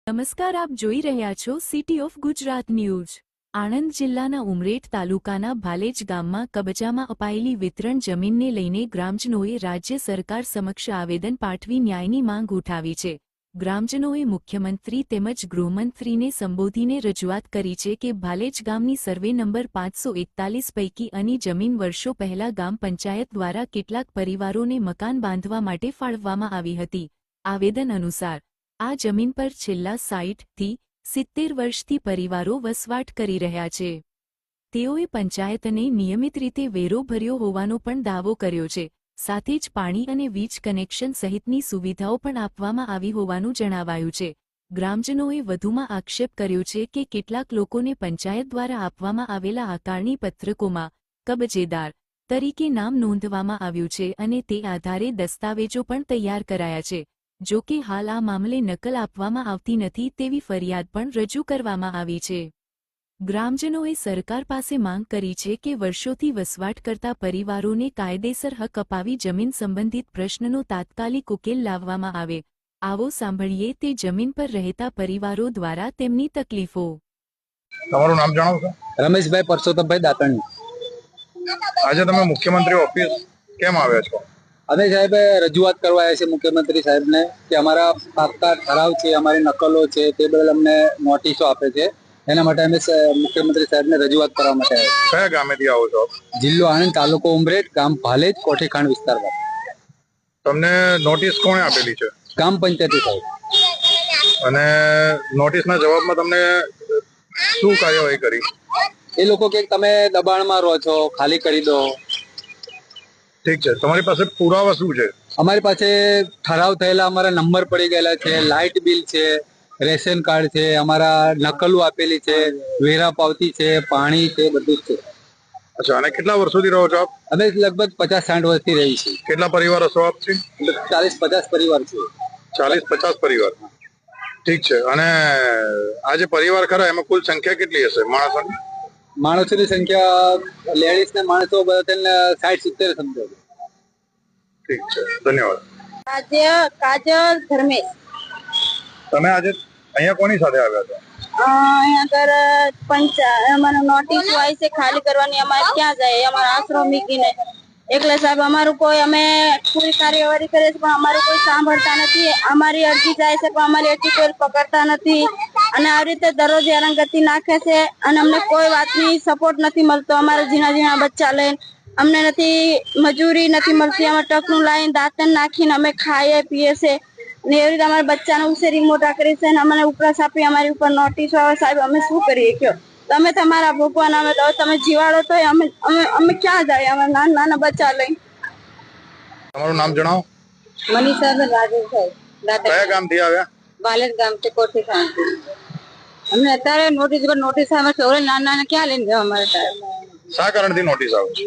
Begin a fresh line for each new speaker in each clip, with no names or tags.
નમસ્કાર, આપ જોઈ રહ્યા છો city of Gujarat news. Anand જિલ્લાના ઉમરેઠ તાલુકાના ભાલેજ ગામમાં કબજામાં અપાયેલી વિતરણ જમીનને લઈને ગ્રામજનોએ રાજ્ય સરકાર સમક્ષ આવેદન પાઠવી ન્યાયની માંગ ઉઠાવી છે। ગ્રામજનોએ મુખ્યમંત્રી તેમજ ગૃહમંત્રીને સંબોધીને રજૂઆત કરી છે કે ભાલેજ ગામની સર્વે નંબર 541 પૈકી અની જમીન વર્ષો પહેલા ગામ પંચાયત દ્વારા કેટલાક પરિવારોને મકાન બાંધવા માટે ફાળવવામાં આવી હતી। આવેદન અનુસાર આ જમીન પર છેલ્લા 60 થી 70 વર્ષથી પરિવારો વસવાટ કરી રહ્યા છે। તેઓએ પંચાયતને નિયમિત રીતે વેરો ભર્યો હોવાનો પણ દાવો કર્યો છે। સાથે જ પાણી અને વીજ કનેક્શન સહિતની સુવિધાઓ પણ આપવામાં આવી હોવાનું જણાવાયું છે। ગ્રામજનોએ વધુમાં આક્ષેપ કર્યો છે કે કેટલાક લોકોને પંચાયત દ્વારા આપવામાં આવેલા આકારણી પત્રકોમાં કબજેદાર તરીકે નામ નોંધવામાં આવ્યું છે અને તે આધારે દસ્તાવેજો પણ તૈયાર કરાયા છે। જો કે હાલ આ મામલે નકલ આપવામાં આવતી નથી તેવી ફરિયાદ પણ રજૂ કરવામાં આવી છે। ગ્રામજનોએ સરકાર પાસે માંગ કરી છે કે વર્ષોથી વસવાટ કરતા પરિવારોને કાયદેસર હક અપાવી જમીન સંબંધિત પ્રશ્નનો તાત્કાલિક ઉકેલ લાવવામાં આવે। આવો સાંભળીએ તે જમીન પર રહેતા પરિવારો દ્વારા તેમની તકલીફો।
તમારું નામ જણાવો છો?
રમેશભાઈ પરસોત્તમભાઈ દાતણી।
આજે તમે મુખ્યમંત્રી ઓફિસ કેમ આવ્યા છો?
અમે સાહેબ રજૂઆત કરવા આવ્યા છે મુખ્યમંત્રી સાહેબને કે અમારા પાકા ઠરાવ છે, અમારી નકલો છે, તે બદલ અમને નોટિસો આપે છે। એના માટે અમે મુખ્યમંત્રી સાહેબને રજૂઆત કરવા માટે આવ્યા।
કયા ગામેથી આવો છો?
જિલ્લો આણંદ, તાલુકો ઉમરેઠ, ગામ ભાલેજ, કોઠીખાણ વિસ્તારમાં।
તમને નોટિસ કોણે આપેલી છે?
ગામ પંચાયતી સાહેબ।
અને નોટિસના જવાબમાં તમને શું કાર્યવાહી કરી?
એ લોકો કે તમે દબાણમાં રહો છો, ખાલી કરી દો।
ઠીક છે, તમારી પાસે પુરાવા શું છે?
અમારી પાસે ઠરાવ થયેલા અમારા નંબર પડી ગયેલા છે, લાઇટ બિલ છે, રેશન કાર્ડ છે, અમારા નકલો આપેલી છે, વેરા પાવતી છે, પાણી છે, બધું જ છે।
અચ્છા, અને કેટલા વર્ષોથી રહો છો આપ?
અમે લગભગ 50-60 વર્ષથી રહી છીએ।
કેટલા પરિવારો છો આપ?
40-50 પરિવાર છે।
40-50 પરિવાર, ઠીક છે। અને આ જે પરિવાર ખરા એમાં કુલ સંખ્યા કેટલી હશે માણસોની?
માણસોની સંખ્યા લેડીઝ ને માણસો બધા 60-70 સમજો।
ઠીક છે, ધન્યવાદ।
કાજલ ધર્મેશ।
તમે આજે અહીંયા કોની સાથે આવ્યા છો?
અહીંયા નોટિસ આવી છે ખાલી કરવાની, અમારે ક્યાં જાય? અમારો આશરો મૂકીને એટલે સાહેબ અમારું કોઈ, અમે પૂરી કાર્યવાહી કરીએ છીએ પણ અમારું કોઈ સાંભળતા નથી। અમારી અરજી જાય છે પણ અમારી અરજી કોઈ પકડતા નથી અને આવી રીતે દરરોજ હેરાનગતિ નાખે છે અને અમને કોઈ વાતની સપોર્ટ નથી મળતો। અમારા ઝીણા ઝીણા બચ્ચા લઈને અમને નથી મજૂરી નથી મળતી। અમે ટકનું લાવીને દાંતણ નાખીને અમે ખાઈએ પીએ છે ને એવી રીતે અમારા બચ્ચાને ઉછેરી મોટા કરી છે અને અમને ઉપરાસ આપી અમારી ઉપર નોટિસો આવે। સાહેબ અમે શું કરીએ કયો? તમે તમારા ભગવાન, અમે તો તમે જીવાડો તો અમે ક્યાં જાય? અમે નાના નાના બચ્ચા લઈ।
તમારું નામ જણાવો?
મનીષાબેન રાજેશભાઈ।
કયા ગામથી આવ્યા?
ભાલેજ ગામથી, કોઠીખાણથી। અમને અત્યારે નોટિસ અમે ચોરે નાના નાના ક્યાં લઈને જવા? અમારે
શા કારણથી નોટિસ આવે છે?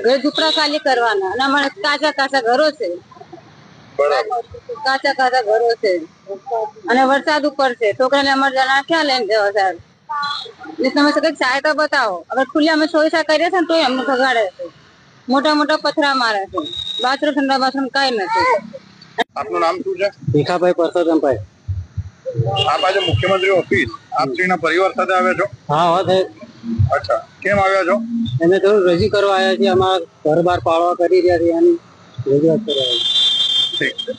ઘર ઝૂંપડા ખાલી કરવાના અને અમારે કાચા કાચા ઘરો છે।
બરાબર,
કાચા કાચા ઘરો છે અને વરસાદ ઉપર છે। છોકરાને અમારે જણા ક્યાં લઈને જવા સાહેબ? તમે કઈક સહાયતા બતાવો। અગર ખુલ્લા અમે સોયસા કરીએ છે ને તો અમને ભગાડે છે, મોટા મોટા પથરા મારે છે, બાથરૂમ ઠંડા બાથરૂમ કઈ નથી।
આપનું નામ શું છે?
ભીખાભાઈ પરસોત્તમભાઈ।
આપ આજે મુખ્યમંત્રી ઓફિસ આપશ્રીના પરિવાર સાથે આવ્યા છો?
હા સાહેબ।
અચ્છા, કેમ આવ્યા છો?
અમે થોડું રજૂ કરવા આવ્યા છીએ, અમારા ઘર બાર પાળવા કરી રહ્યા છીએ, એની રજૂઆત કરવા આવ્યા છીએ।
ઠીક છે।